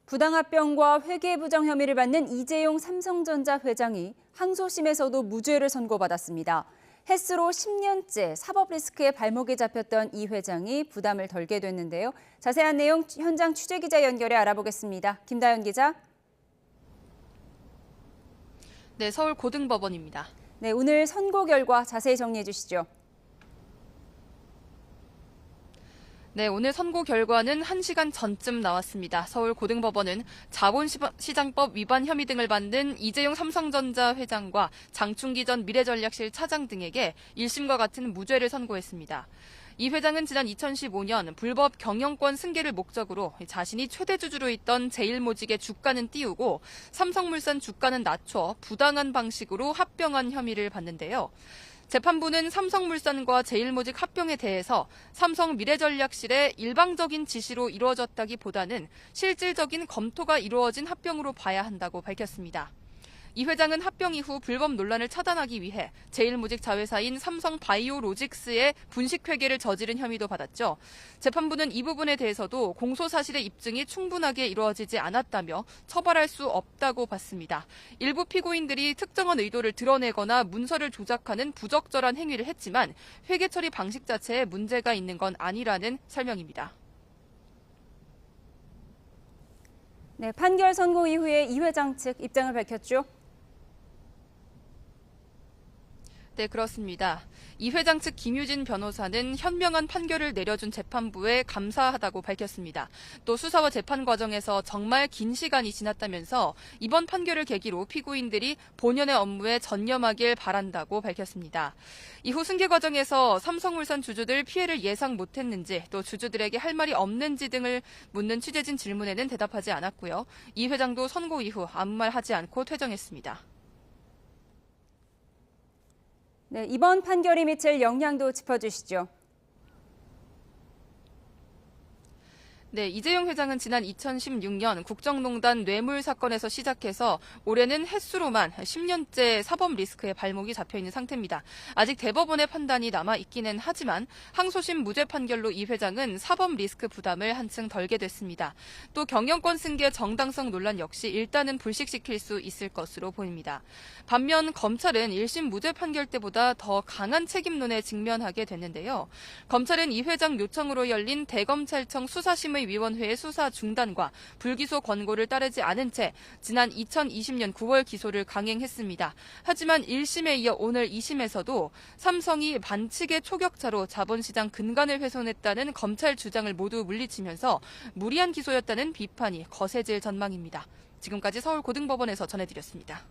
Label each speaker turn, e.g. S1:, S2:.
S1: 부당합병과 회계부정 혐의를 받는 이재용 삼성전자 회장이 항소심에서도 무죄를 선고받았습니다. 햇수로 10년째 사법 리스크의 발목에 잡혔던 이 회장이 부담을 덜게 됐는데요. 자세한 내용 현장 취재기자 연결해 알아보겠습니다. 김다연 기자.
S2: 네, 서울고등법원입니다.
S1: 네, 오늘 선고 결과 자세히 정리해 주시죠.
S2: 네, 오늘 선고 결과는 1시간 전쯤 나왔습니다. 서울고등법원은 자본시장법 위반 혐의 등을 받는 이재용 삼성전자 회장과 장충기 전 미래전략실 차장 등에게 1심과 같은 무죄를 선고했습니다. 이 회장은 지난 2015년 불법 경영권 승계를 목적으로 자신이 최대 주주로 있던 제일모직의 주가는 띄우고 삼성물산 주가는 낮춰 부당한 방식으로 합병한 혐의를 받는데요. 재판부는 삼성물산과 제일모직 합병에 대해서 삼성미래전략실의 일방적인 지시로 이루어졌다기보다는 실질적인 검토가 이루어진 합병으로 봐야 한다고 밝혔습니다. 이 회장은 합병 이후 불법 논란을 차단하기 위해 제일모직 자회사인 삼성바이오로직스의 분식회계를 저지른 혐의도 받았죠. 재판부는 이 부분에 대해서도 공소사실의 입증이 충분하게 이루어지지 않았다며 처벌할 수 없다고 봤습니다. 일부 피고인들이 특정한 의도를 드러내거나 문서를 조작하는 부적절한 행위를 했지만 회계 처리 방식 자체에 문제가 있는 건 아니라는 설명입니다.
S1: 네, 판결 선고 이후에 이 회장 측 입장을 밝혔죠.
S2: 네, 그렇습니다. 이 회장 측 김유진 변호사는 현명한 판결을 내려준 재판부에 감사하다고 밝혔습니다. 또 수사와 재판 과정에서 정말 긴 시간이 지났다면서 이번 판결을 계기로 피고인들이 본연의 업무에 전념하길 바란다고 밝혔습니다. 이후 승계 과정에서 삼성물산 주주들 피해를 예상 못했는지 또 주주들에게 할 말이 없는지 등을 묻는 취재진 질문에는 대답하지 않았고요. 이 회장도 선고 이후 아무 말 하지 않고 퇴정했습니다.
S1: 네, 이번 판결이 미칠 영향도 짚어주시죠.
S2: 네, 이재용 회장은 지난 2016년 국정농단 뇌물 사건에서 시작해서 올해는 햇수로만 10년째 사법 리스크에 발목이 잡혀있는 상태입니다. 아직 대법원의 판단이 남아 있기는 하지만 항소심 무죄 판결로 이 회장은 사법 리스크 부담을 한층 덜게 됐습니다. 또 경영권 승계 정당성 논란 역시 일단은 불식시킬 수 있을 것으로 보입니다. 반면 검찰은 1심 무죄 판결 때보다 더 강한 책임론에 직면하게 됐는데요. 검찰은 이 회장 요청으로 열린 대검찰청 수사심의 위원회의 수사 중단과 불기소 권고를 따르지 않은 채 지난 2020년 9월 기소를 강행했습니다. 하지만 1심에 이어 오늘 2심에서도 삼성이 반칙의 초격차로 자본시장 근간을 훼손했다는 검찰 주장을 모두 물리치면서 무리한 기소였다는 비판이 거세질 전망입니다. 지금까지 서울고등법원에서 전해드렸습니다.